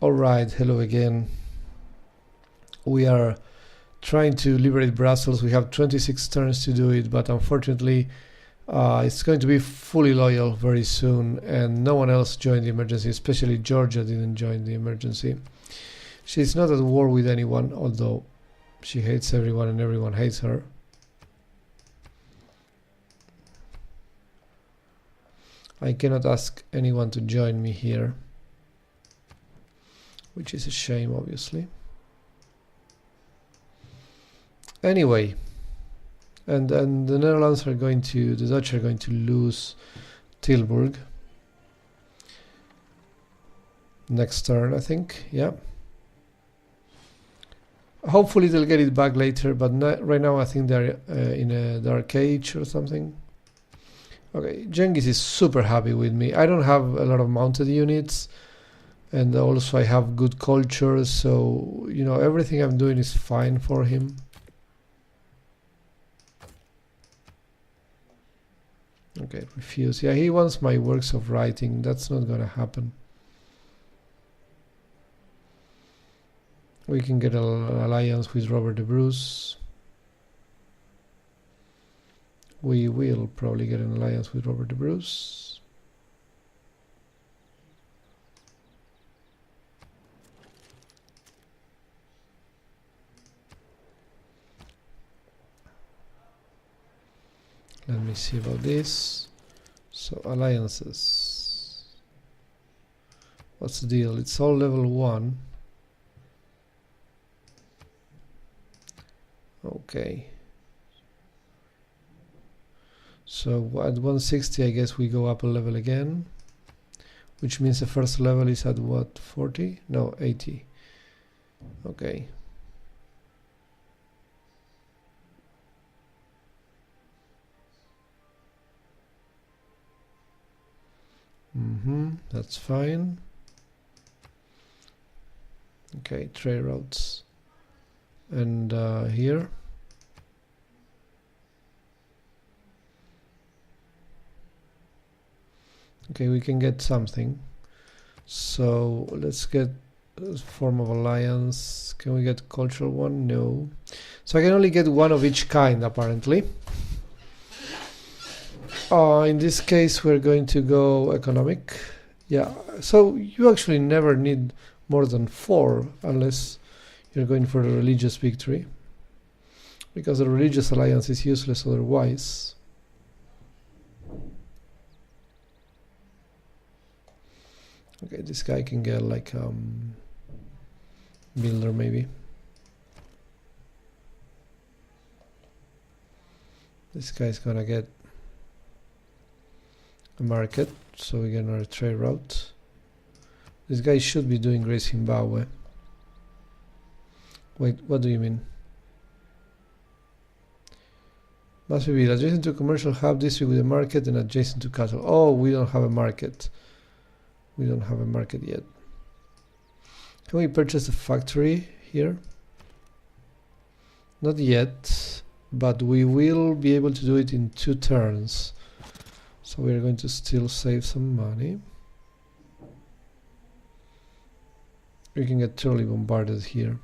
Alright, hello again. We are trying to liberate Brussels. We have 26 turns to do it, but unfortunately it's going to be fully loyal very soon, and no one else joined the emergency, especially Georgia didn't join the emergency. She's not at war with anyone, although she hates everyone and everyone hates her. I cannot ask anyone to join me here, which is a shame, obviously. Anyway, and the Netherlands are going to, the Dutch are going to lose Tilburg next turn, I think. Yeah. Hopefully they'll get it back later, but right now I think they're in a dark age or something. Okay, Genghis is super happy with me. I don't have a lot of mounted units, and also I have good culture, so you know everything I'm doing is fine for him. Okay, refuse. Yeah, he wants my works of writing. That's not gonna happen. We can get an alliance with Robert the Bruce. We will probably get an alliance with Robert the Bruce. Let me see about this. So alliances. What's the deal? It's all level 1. Okay. So at 160 I guess we go up a level again, which means the first level is at what, 40? No, 80. Okay. That's fine. Okay, trade routes. And here. Okay, we can get something. So let's get a form of alliance. Can we get cultural one? No. So I can only get one of each kind apparently. In this case we're going to go economic. Yeah, so you actually never need more than 4 unless you're going for a religious victory, because the religious alliance is useless otherwise. Okay, this guy can get like builder maybe. This guy's gonna get a market, so we get another trade route. This guy should be doing Great Zimbabwe. Wait, what do you mean? Must be adjacent to a commercial hub district with a market and adjacent to cattle. Oh, we don't have a market. We don't have a market yet. Can we purchase a factory here? Not yet, but we will be able to do it in 2 turns. So we're going to still save some money. We can get totally bombarded here.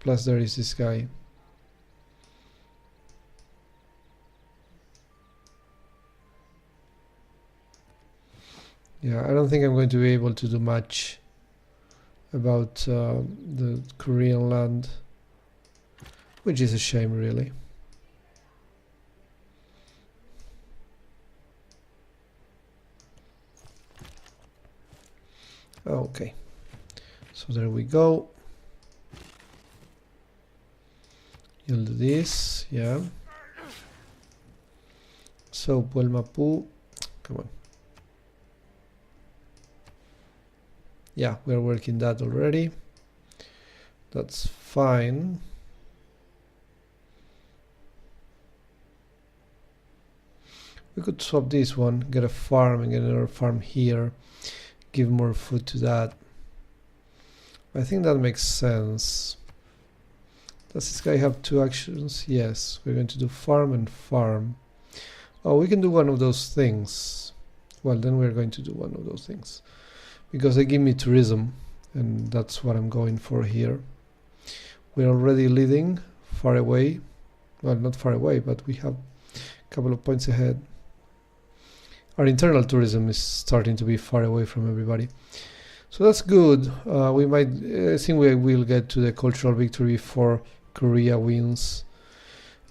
Plus there is this guy. Yeah, I don't think I'm going to be able to do much about the Korean land, which is a shame really. Okay, so there we go. You'll do this, yeah. So Puelmapu, come on. Yeah, we're working that already. That's fine. We could swap this one, get a farm and get another farm here, give more food to that. I think that makes sense. Does this guy have 2 actions? Yes, we're going to do farm and farm. Oh, we can do one of those things. Well, then we're going to do one of those things. Because they give me tourism, and that's what I'm going for here. We're already leading far away. Well, not far away, but we have a couple of points ahead. Our internal tourism is starting to be far away from everybody. So that's good. We might, I think we will get to the cultural victory before Korea wins.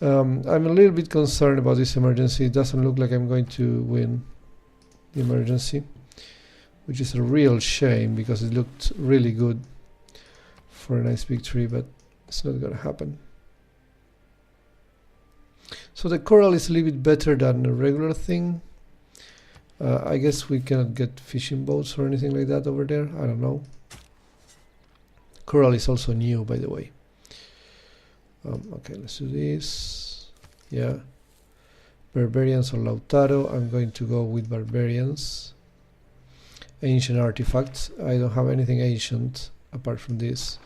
I'm a little bit concerned about this emergency. It doesn't look like I'm going to win the emergency, which is a real shame because it looked really good for a nice victory, but it's not going to happen. So the coral is a little bit better than a regular thing. I guess we cannot get fishing boats or anything like that over there. I don't know. Coral is also new, by the way. Okay, let's do this. Yeah. Barbarians or Lautaro. I'm going to go with barbarians. Ancient artifacts. I don't have anything ancient apart from this,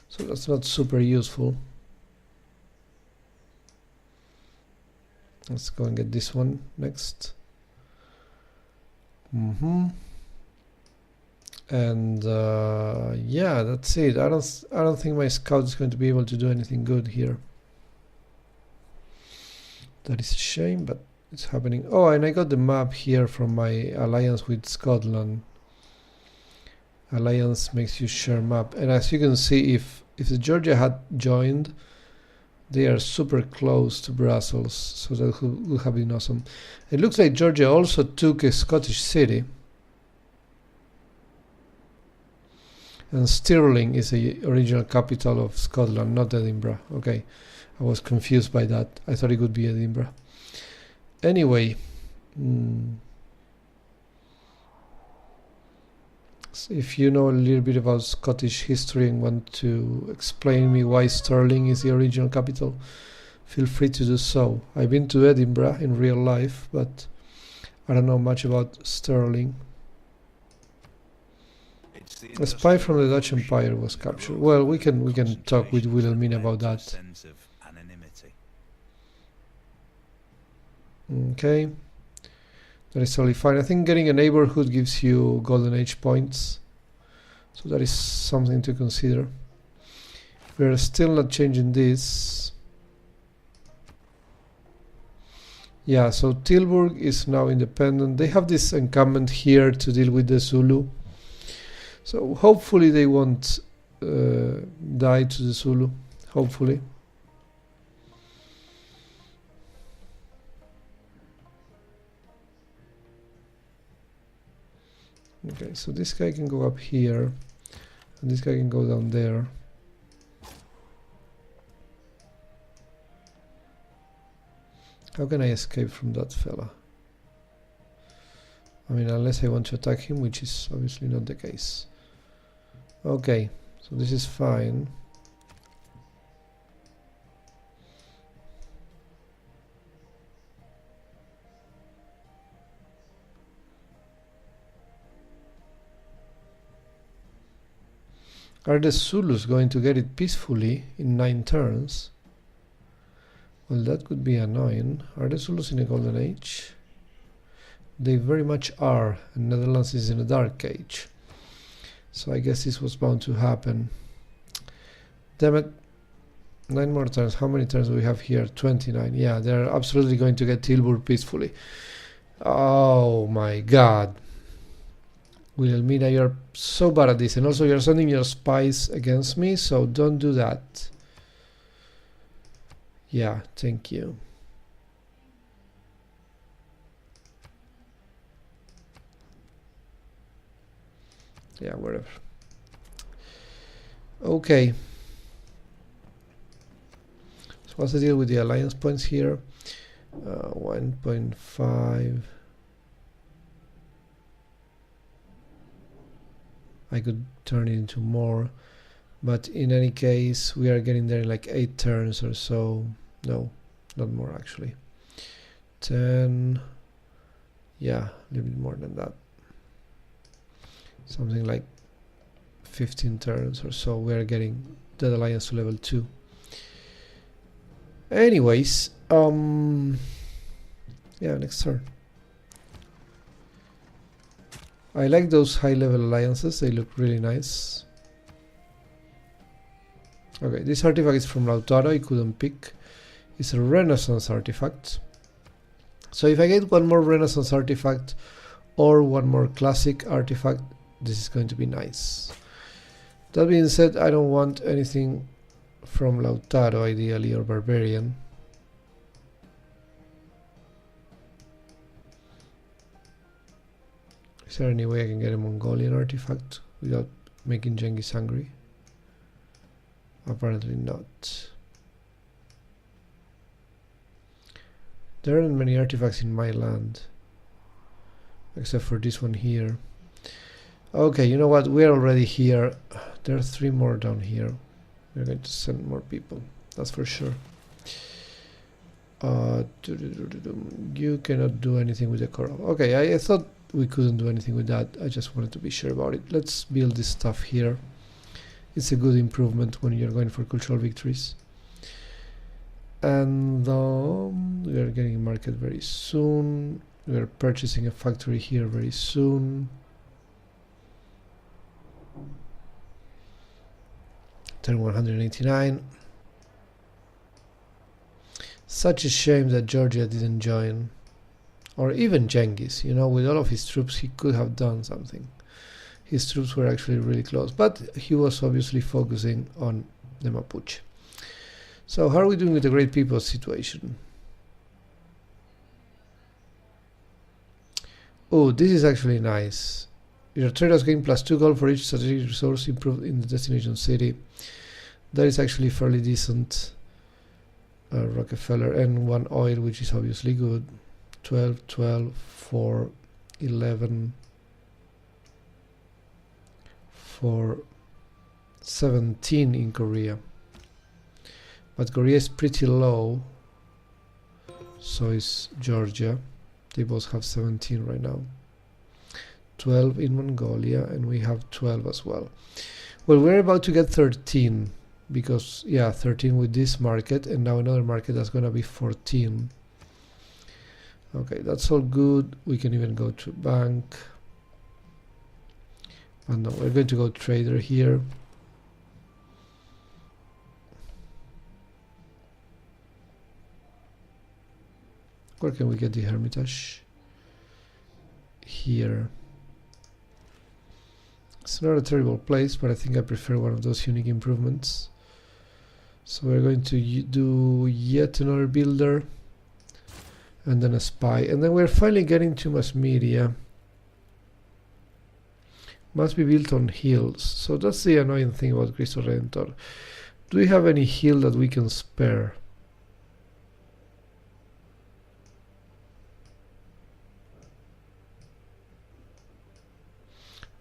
so that's not super useful. Let's go and get this one next. And yeah, that's it. I don't think my scout is going to be able to do anything good here. That is a shame, but it's happening. Oh, and I got the map here from my alliance with Scotland. Alliance makes you share map, and as you can see, if the Georgia had joined, they are super close to Brussels, so that would have been awesome. It looks like Georgia also took a Scottish city, and Stirling is the original capital of Scotland, not Edinburgh. Okay, I was confused by that. I thought it would be Edinburgh. Anyway, if you know a little bit about Scottish history and want to explain me why Stirling is the original capital, feel free to do so. I've been to Edinburgh in real life, but I don't know much about Stirling. A spy from the Dutch Empire was captured. Well, we can talk with Wilhelmina about that. Okay. That is totally fine. I think getting a neighborhood gives you Golden Age points, so that is something to consider. We are still not changing this. Yeah, so Tilburg is now independent. They have this encampment here to deal with the Zulu, so hopefully they won't die to the Zulu. Hopefully. Okay, so this guy can go up here, and this guy can go down there. How can I escape from that fella? I mean, unless I want to attack him, which is obviously not the case. Okay, so this is fine. Are the Zulus going to get it peacefully in 9 turns? Well, that could be annoying. Are the Zulus in a golden age? They very much are, and Netherlands is in a dark age. So I guess this was bound to happen. Damn it. 9 more turns. How many turns do we have here? 29. Yeah, they're absolutely going to get Tilburg peacefully. Oh my god. Wilhelmina, you're so bad at this, and also you're sending your spies against me, so don't do that. Yeah, thank you. Yeah, whatever. Okay. So what's the deal with the alliance points here? 1.5. I could turn it into more, but in any case we are getting there in like 8 turns or so. No, not more actually. 10. Yeah, a little bit more than that. Something like 15 turns or so. We are getting that alliance to level 2. Anyways, Yeah, next turn. I like those high-level alliances, they look really nice. Okay, this artifact is from Lautaro, I couldn't pick. It's a Renaissance artifact. So if I get one more Renaissance artifact or one more classic artifact, this is going to be nice. That being said, I don't want anything from Lautaro ideally, or Barbarian. Is there any way I can get a Mongolian artifact without making Genghis angry? Apparently not. There aren't many artifacts in my land, except for this one here. Okay, you know what? We're already here. There are 3 more down here. We're going to send more people, that's for sure. You cannot do anything with the coral. Okay, I thought we couldn't do anything with that. I just wanted to be sure about it. Let's build this stuff here. It's a good improvement when you're going for cultural victories. And we are getting a market very soon. We are purchasing a factory here very soon. Turn 189. Such a shame that Georgia didn't join. Or even Genghis, you know, with all of his troops he could have done something. His troops were actually really close, but he was obviously focusing on the Mapuche. So how are we doing with the Great People situation? Oh, this is actually nice. Your traders gain +2 gold for each strategic resource improved in the destination city. That is actually fairly decent. Rockefeller, and 1 oil, which is obviously good. 12, 12, 4, 11, 4, 17 in Korea. But Korea is pretty low, so is Georgia. They both have 17 right now. 12 in Mongolia, and we have 12 as well. Well, we're about to get 13, because, yeah, 13 with this market, and now another market that's going to be 14. Okay, that's all good. We can even go to bank. And no, we're going to go trader here. Where can we get the Hermitage? Here. It's not a terrible place, but I think I prefer one of those unique improvements. So we're going to do yet another builder, and then a spy, and then we're finally getting to mass media. Must be built on hills, so that's the annoying thing about Cristo Redentor. Do we have any hill that we can spare?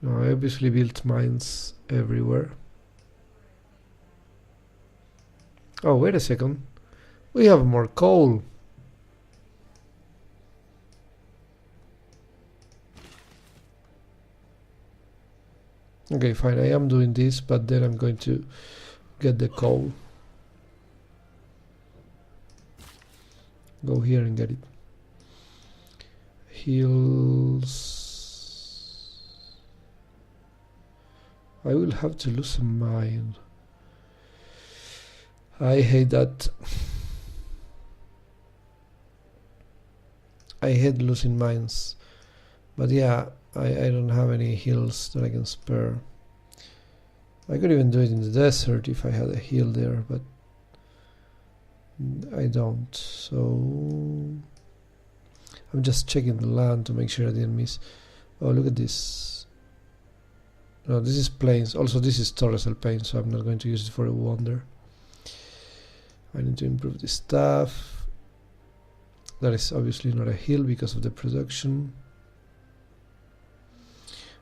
No, I obviously built mines everywhere. Oh, wait a second. We have more coal. Okay, fine, I am doing this, but then I'm going to get the coal. Go here and get it. Hills. I will have to lose a mine. I hate that. I hate losing mines. But yeah, I don't have any hills that I can spare. I could even do it in the desert if I had a hill there, but I don't. So I'm just checking the land to make sure I didn't miss. Oh, look at this. No, this is plains. Also, this is Torres El Pain, so I'm not going to use it for a wonder. I need to improve the stuff. That is obviously not a hill because of the production.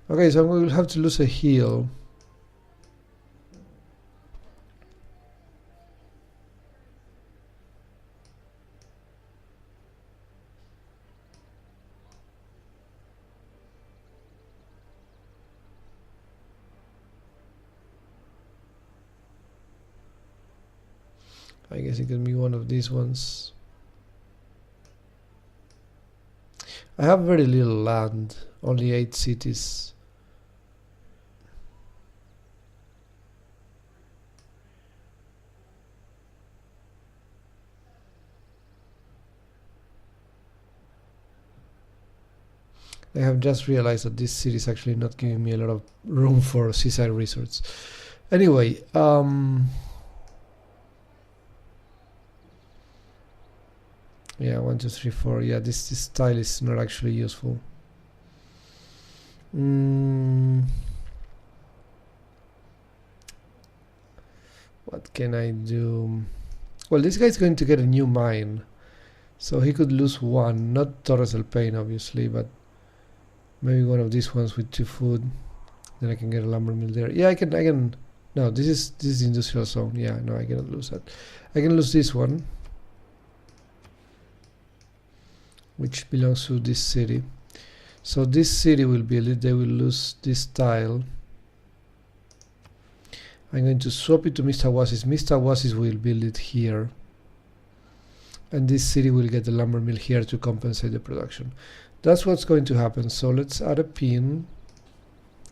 Okay, so we will have to lose a hill. I guess it can be one of these ones. I have very little land, only 8 cities. I have just realized that this city is actually not giving me a lot of room for seaside resorts. Anyway, yeah, 1, 2, 3, 4. Yeah, this tile is not actually useful. What can I do? Well, this guy's going to get a new mine, so he could lose one. Not Torres del Paine, obviously, but maybe one of these ones with 2 food. Then I can get a lumber mill there. Yeah, I can. No, this is industrial zone. Yeah, no, I cannot lose that. I can lose this one, which belongs to this city. So this city will build it. They will lose this tile. I'm going to swap it to Mr. Oasis. Mr. Oasis will build it here. And this city will get the lumber mill here to compensate the production. That's what's going to happen. So let's add a pin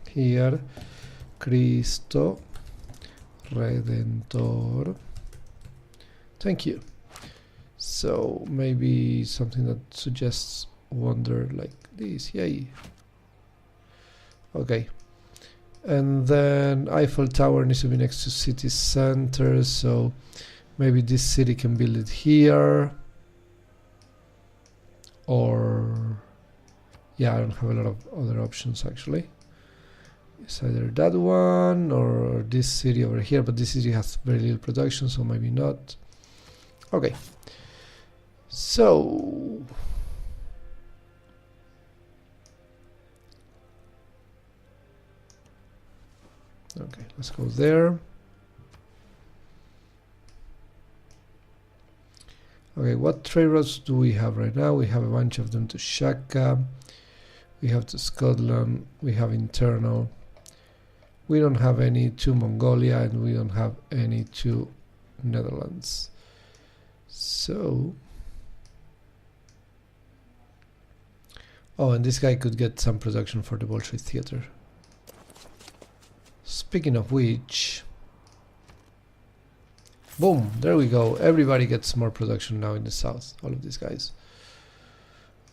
here. Cristo Redentor. Thank you. So maybe something that suggests wonder like this. Yay. Okay. And then Eiffel Tower needs to be next to city center, so maybe this city can build it here. Or yeah, I don't have a lot of other options actually. It's either that one or this city over here, but this city has very little production, so maybe not. Okay. So okay, let's go there. Okay, what trade routes do we have right now? We have a bunch of them to Shaka, we have to Scotland, we have internal. We don't have any to Mongolia, and we don't have any to Netherlands. So, oh, and this guy could get some production for the Bolshoi Theater. Speaking of which, boom, there we go. Everybody gets more production now in the south. All of these guys.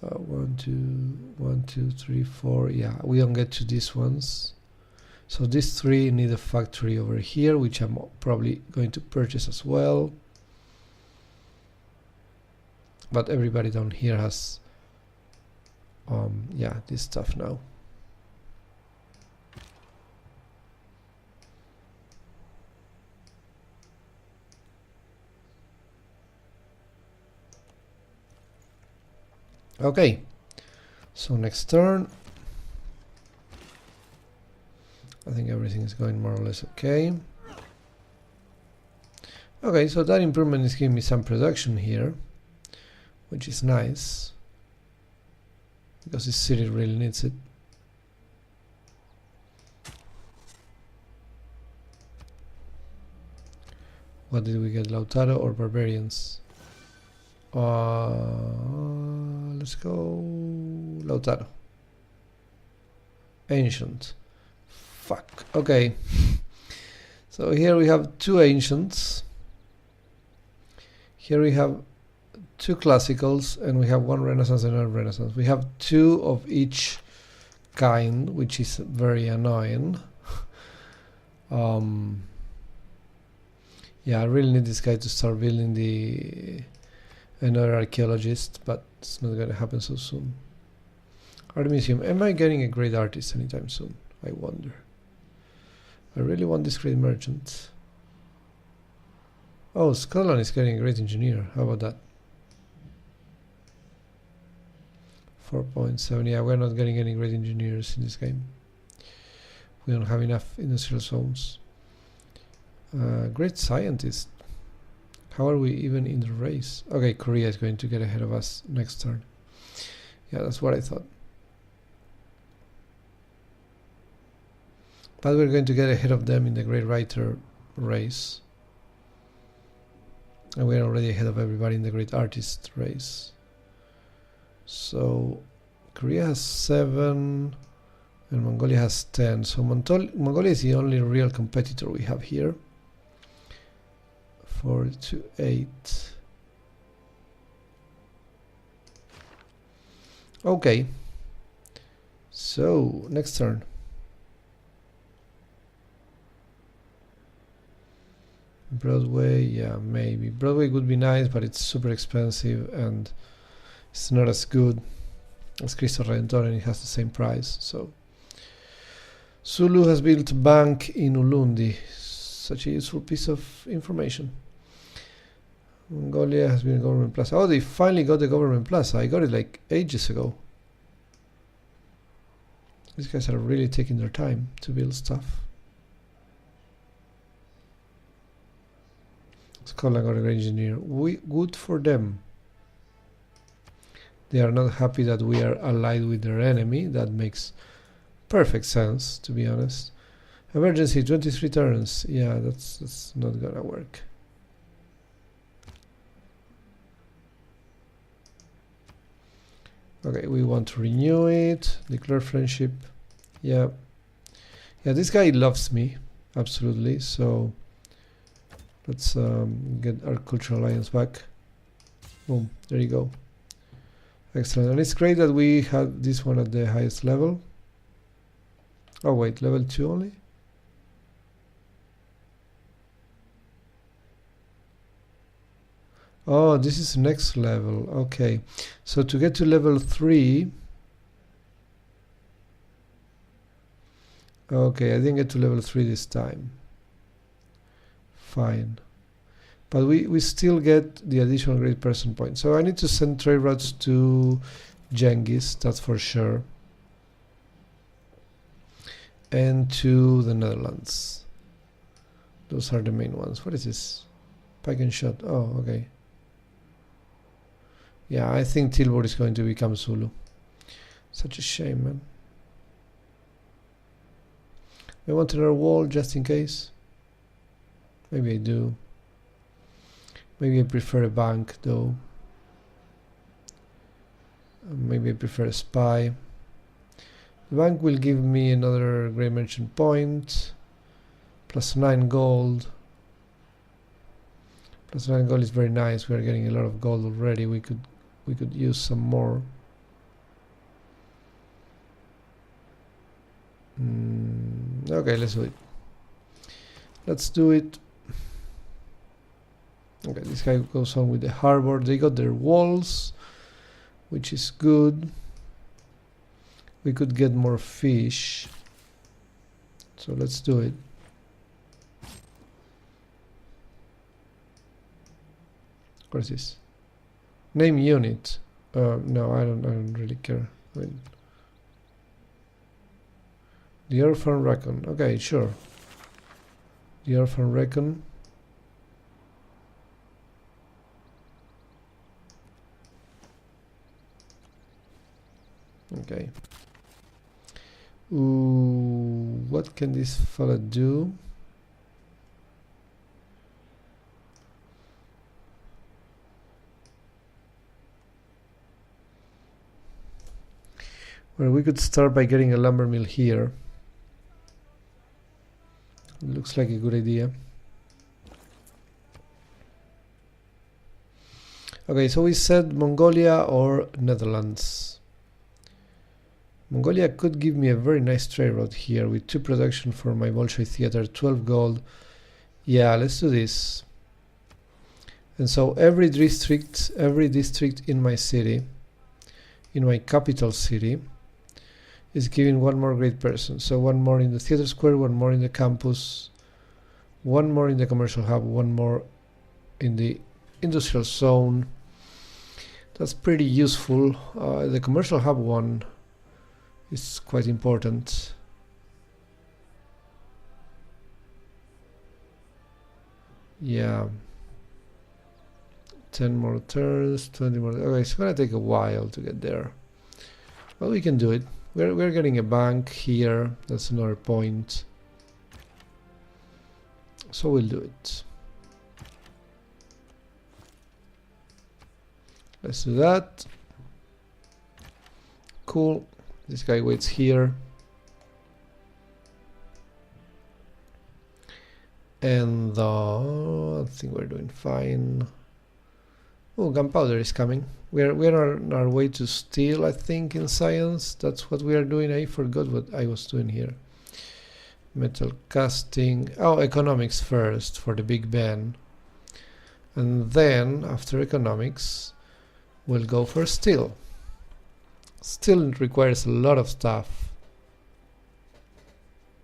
1, 2, 3, 4. Yeah, we don't get to these ones. So these 3 need a factory over here, which I'm probably going to purchase as well. But everybody down here has, yeah, this stuff now. Okay, so next turn. I think everything is going more or less okay. Okay, so that improvement is giving me some production here, which is nice, because this city really needs it. What did we get, Lautaro or Barbarians? Let's go Lautaro. Ancient. Fuck. Okay. So here we have 2 ancients. Here we have 2 classicals, and we have 1 Renaissance and another Renaissance. We have 2 of each kind, which is very annoying. Yeah, I really need this guy to start building another archaeologist, but it's not going to happen so soon. Art Museum. Am I getting a great artist anytime soon? I wonder. I really want this great merchant. Oh, Scotland is getting a great engineer. How about that? 4.7. Yeah, we're not getting any great engineers in this game. We don't have enough industrial zones. Great scientist. How are we even in the race? Okay, Korea is going to get ahead of us next turn. Yeah, that's what I thought. But we're going to get ahead of them in the Great Writer race. And we're already ahead of everybody in the Great Artist race. So Korea has 7 and Mongolia has 10. So Mongolia is the only real competitor we have here. 4 to 8. Okay. So next turn. Broadway, yeah, maybe. Broadway would be nice, but it's super expensive and it's not as good as Cristo Redentor, and it has the same price. So Zulu has built a bank in Ulundi. Such a useful piece of information. Mongolia has been a government plaza. Oh, they finally got the government plaza. I got it like ages ago. These guys are really taking their time to build stuff. Scotland got a great engineer. Good for them. They are not happy that we are allied with their enemy. That makes perfect sense, to be honest. Emergency, 23 turns. Yeah, that's not gonna work. Okay, we want to renew it. Declare friendship. Yeah. Yeah, this guy loves me. Absolutely. So let's get our cultural alliance back. Boom. There you go. Excellent. And it's great that we had this one at the highest level. Oh, wait. Level 2 only? Oh, this is next level. Okay. So to get to level 3... Okay, I didn't get to level 3 this time. Fine. But we still get the additional great person point. So I need to send trade routes to Genghis, that's for sure. And to the Netherlands. Those are the main ones. What is this? Pike and shot. Oh, okay. Yeah, I think Tilburg is going to become Zulu. Such a shame, man. I want another wall just in case. Maybe I do. Maybe I prefer a bank though. Maybe I prefer a spy. The bank will give me another great merchant point. Plus 9 gold. Plus 9 gold is very nice. We are getting a lot of gold already. We could use some more. Okay, let's do it. Let's do it. Okay, this guy goes on with the harbor. They got their walls, which is good. We could get more fish. So let's do it. What is this? Name unit. No, I don't really care. I mean, the orphan recon. Okay, sure. The orphan recon. Okay. Ooh, what can this fella do? Well, we could start by getting a lumber mill here. Looks like a good idea. Okay, so we said Mongolia or Netherlands. Mongolia could give me a very nice trade route here with 2 production for my Bolshoi theater, 12 gold. Yeah, let's do this. And so every district in my city, in my capital city, is giving 1 more great person. So 1 more in the theater square, 1 more in the campus, 1 more in the commercial hub, 1 more in the industrial zone. That's pretty useful. The commercial hub one is quite important. Yeah. 10 more turns, 20 more. Okay, it's gonna take a while to get there. Well, we can do it. We're getting a bank here. That's another point. So we'll do it. Let's do that. Cool. This guy waits here. And I think we're doing fine. Oh, gunpowder is coming. We're on our way to steel, I think, in science. That's what we are doing. I forgot what I was doing here. Metal casting. Oh, economics first for the Big Ben. And then, after economics, we'll go for steel. Steel requires a lot of stuff.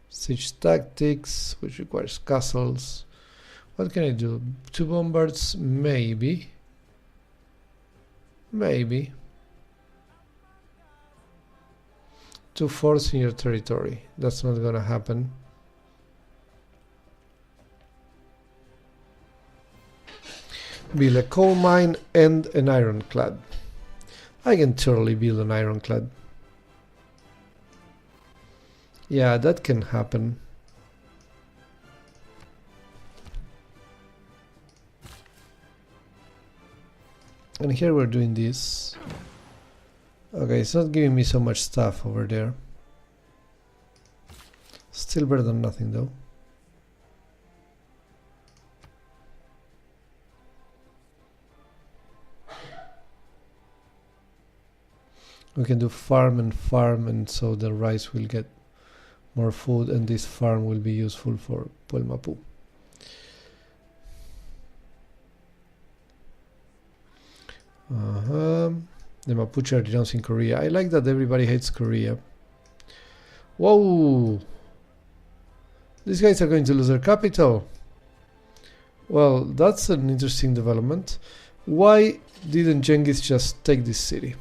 Siege tactics, which requires castles. What can I do? 2 bombards? Maybe. Maybe. 2 forts in your territory. That's not gonna happen. Build a coal mine and an ironclad. I can totally build an ironclad. Yeah, that can happen. And here we're doing this. Okay, it's not giving me so much stuff over there. Still better than nothing though. We can do farm, and so the rice will get more food, and this farm will be useful for Puelmapu. The Mapuche are denouncing Korea. I like that everybody hates Korea. Whoa! These guys are going to lose their capital. Well, that's an interesting development. Why didn't Genghis just take this city?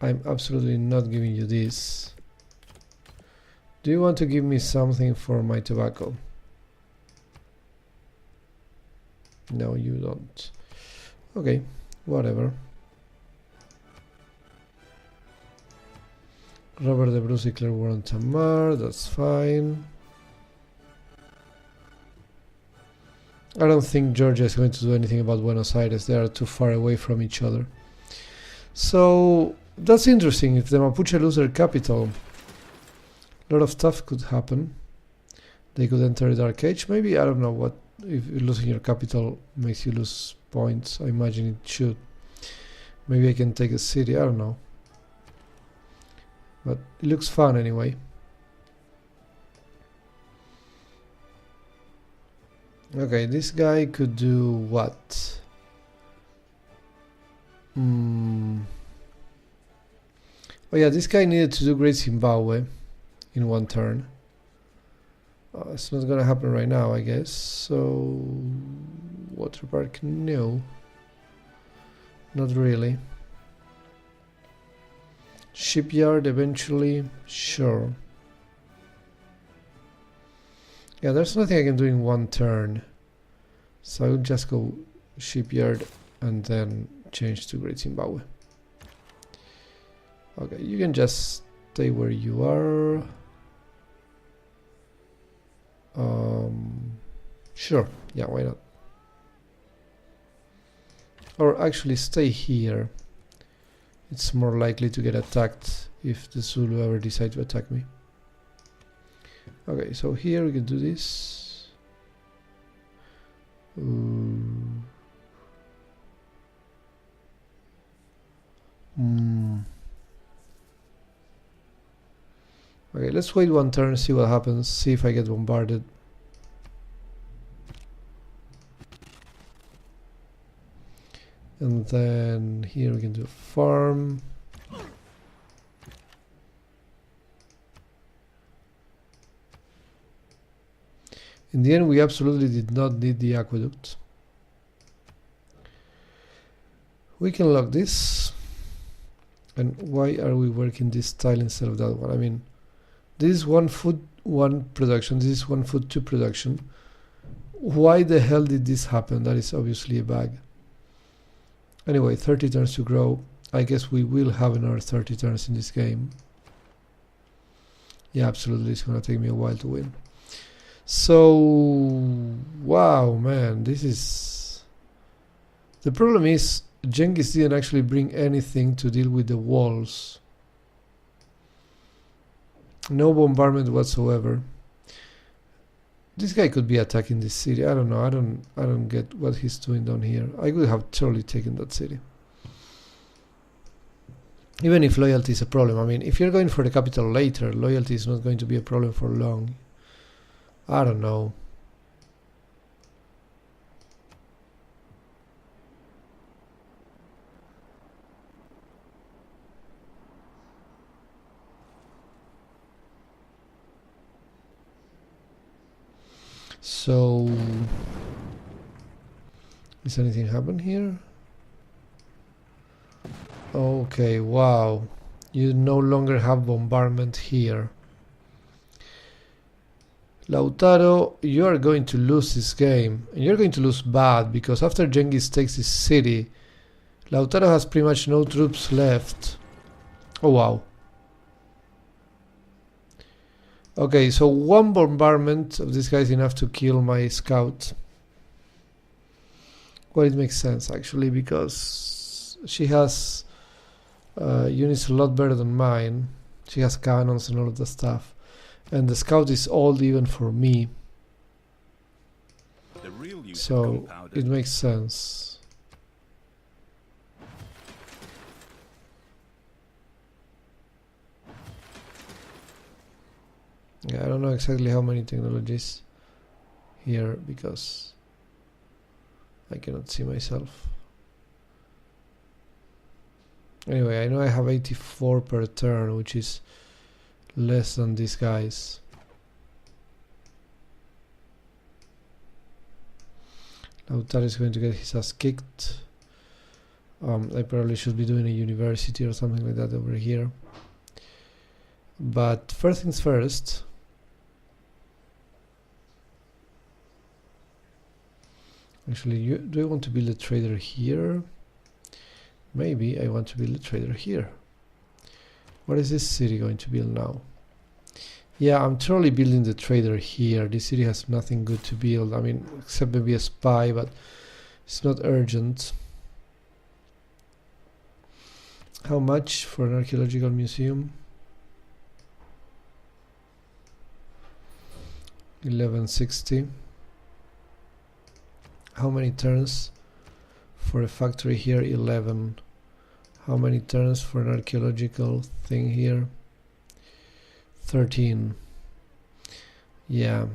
I'm absolutely not giving you this. Do you want to give me something for my tobacco? No, you don't. Okay, whatever. Robert de Bruce declared war on Tamar, that's fine. I don't think Georgia is going to do anything about Buenos Aires, they are too far away from each other. So that's interesting. If the Mapuche lose their capital, a lot of stuff could happen. They could enter a dark age. Maybe, I don't know what, if losing your capital makes you lose points. I imagine it should. Maybe I can take a city, I don't know. But it looks fun anyway. Okay, this guy could do what? Oh yeah, this guy needed to do Great Zimbabwe in 1 turn. It's not gonna happen right now, I guess. So, water park, no. Not really. Shipyard eventually, sure. Yeah, there's nothing I can do in 1 turn. So I will just go shipyard and then change to Great Zimbabwe. Okay, you can just stay where you are. Sure, yeah, why not? Or actually stay here. It's more likely to get attacked if the Zulu ever decide to attack me. Okay, so here we can do this. Okay, let's wait 1 turn, see what happens, see if I get bombarded. And then here we can do a farm. In the end, we absolutely did not need the aqueduct. We can lock this. And why are we working this tile instead of that one? I mean, this is 1 food, 1 production. This is 1 food, 2 production. Why the hell did this happen? That is obviously a bug. Anyway, 30 turns to grow. I guess we will have another 30 turns in this game. Yeah, absolutely. It's gonna take me a while to win. So, wow, man, this is... The problem is Genghis didn't actually bring anything to deal with the walls. No bombardment whatsoever. This guy could be attacking this city. I don't know. I don't get what he's doing down here. I could have totally taken that city. Even if loyalty is a problem. I mean, if you're going for the capital later, loyalty is not going to be a problem for long. I don't know. So, is anything happen here? Okay, wow. You no longer have bombardment here. Lautaro, you are going to lose this game. And you're going to lose bad, because after Genghis takes this city, Lautaro has pretty much no troops left. Oh, wow. Okay, so one bombardment of this guy is enough to kill my scout. Well, it makes sense, actually, because she has units a lot better than mine. She has cannons and all of the stuff. And the scout is old even for me. So it makes sense. Yeah, I don't know exactly how many technologies here because I cannot see myself. Anyway, I know I have 84 per turn, which is less than these guys. Lautaro is going to get his ass kicked. I probably should be doing a university or something like that over here. But first things first. Actually, do I want to build a trader here? Maybe I want to build a trader here. What is this city going to build now? Yeah, I'm totally building the trader here. This city has nothing good to build. I mean, except maybe a spy, but it's not urgent. How much for an archaeological museum? 1160. How many turns for a factory here? 11. How many turns for an archaeological thing here? 13. Yeah.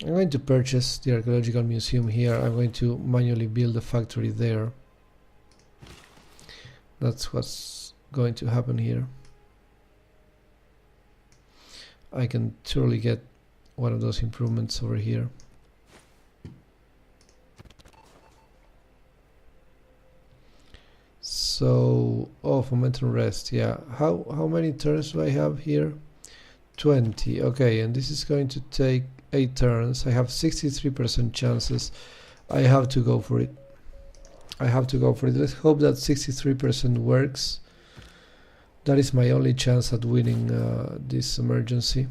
I'm going to purchase the archaeological museum here. I'm going to manually build a factory there. That's what's going to happen here. I can totally get one of those improvements over here. So, oh, fomental rest, yeah. How many turns do I have here? 20. Okay, and this is going to take 8 turns. I have 63% chances. I have to go for it. I have to go for it. Let's hope that 63% works. That is my only chance at winning this emergency.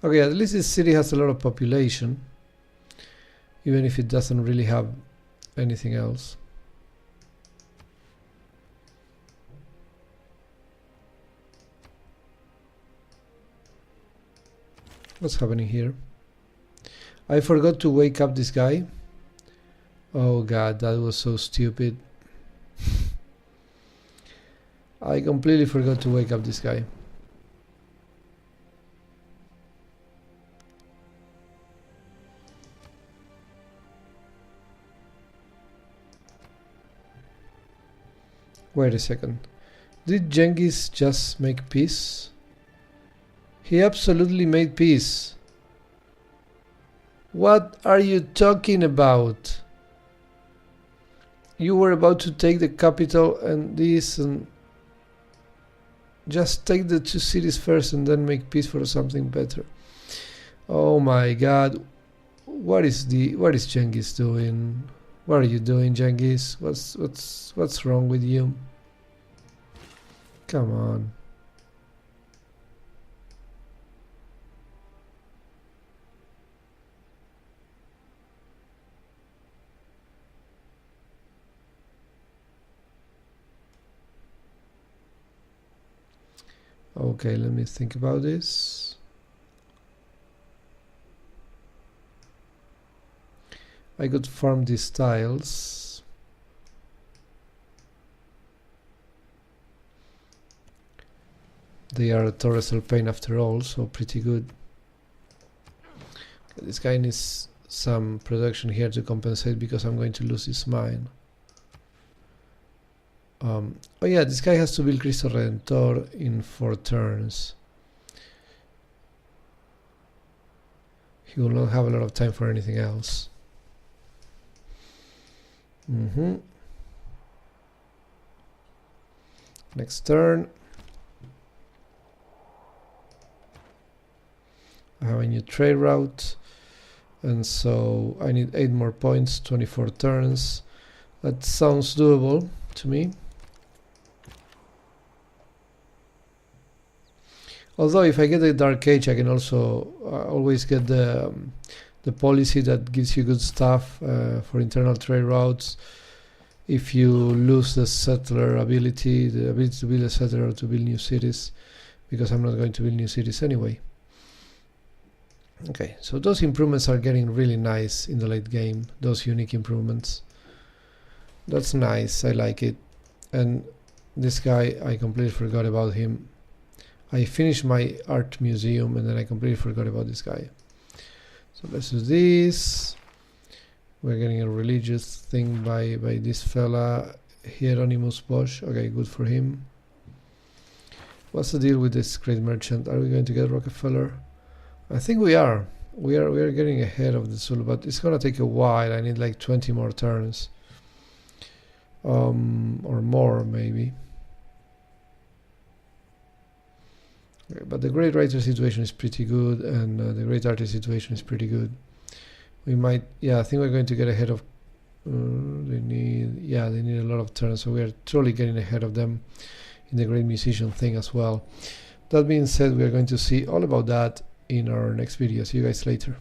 Okay, at least this city has a lot of population, even if it doesn't really have anything else. What's happening here? I forgot to wake up this guy. Oh god, that was so stupid. I completely forgot to wake up this guy. Wait a second. Did Genghis just make peace? He absolutely made peace. What are you talking about? You were about to take the capital and this, and just take the 2 cities first and then make peace for something better. Oh my god. What is Genghis doing? What are you doing, Genghis? What's wrong with you? Come on. Okay, let me think about this. I could farm these tiles. They are a torresal pane after all, so pretty good. Okay, this guy needs some production here to compensate because I'm going to lose his mine. Oh yeah, this guy has to build Cristo Redentor in 4 turns. He will not have a lot of time for anything else. Next turn. I have a new trade route, and so I need 8 more points, 24 turns. That sounds doable to me. Although if I get a Dark Age, I can also always get the policy that gives you good stuff for internal trade routes. If you lose the settler ability, the ability to build a settler or to build new cities, because I'm not going to build new cities anyway. Okay, so those improvements are getting really nice in the late game, those unique improvements. That's nice, I like it. And this guy, I completely forgot about him. I finished my art museum and then I completely forgot about this guy. So let's do this. We're getting a religious thing by this fella, Hieronymus Bosch. Okay, good for him. What's the deal with this great merchant? Are we going to get Rockefeller? I think we are. We are getting ahead of the Zulu, but it's gonna take a while. I need like 20 more turns. Or more maybe. Okay, but the great writer situation is pretty good, and the great artist situation is pretty good. We might, yeah, I think we're going to get ahead of. They need a lot of turns, so we are totally getting ahead of them in the great musician thing as well. That being said, we are going to see all about that in our next video. See you guys later.